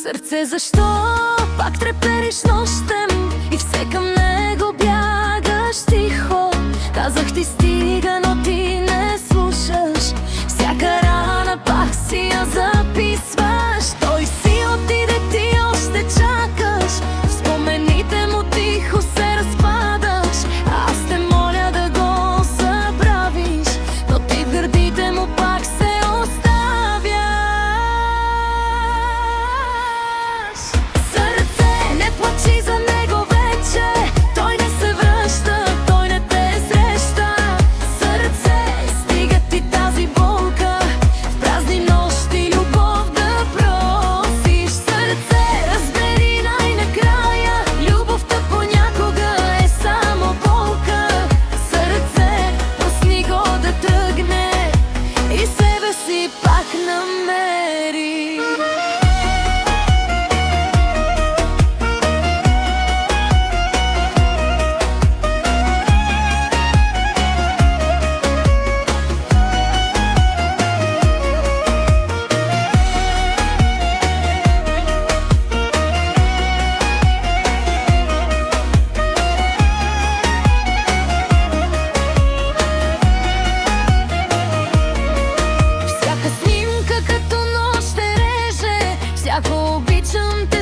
Сърце, защо пак трепериш нощем и все към него бягаш тихо? Казах ти стига, но ти не слушаш. Всяка рана пак си я записваш. Той си отиде, ти още чакаш. В спомените му тихо се разпадаш. Аз те моля да го забравиш, но ти в гърдите му пак се оставяш. Сърце, не плачи за него вече. Той не се връща, той не те среща. Сърце, стига ти тази болка. В празни нощи любов да просиш. Сърце, разбери най-накрая, любовта понякога е само болка. Сърце, пусни го да тръгне и себе си пак намери. Всяка снимка като нощ ще реже, всяко обичам те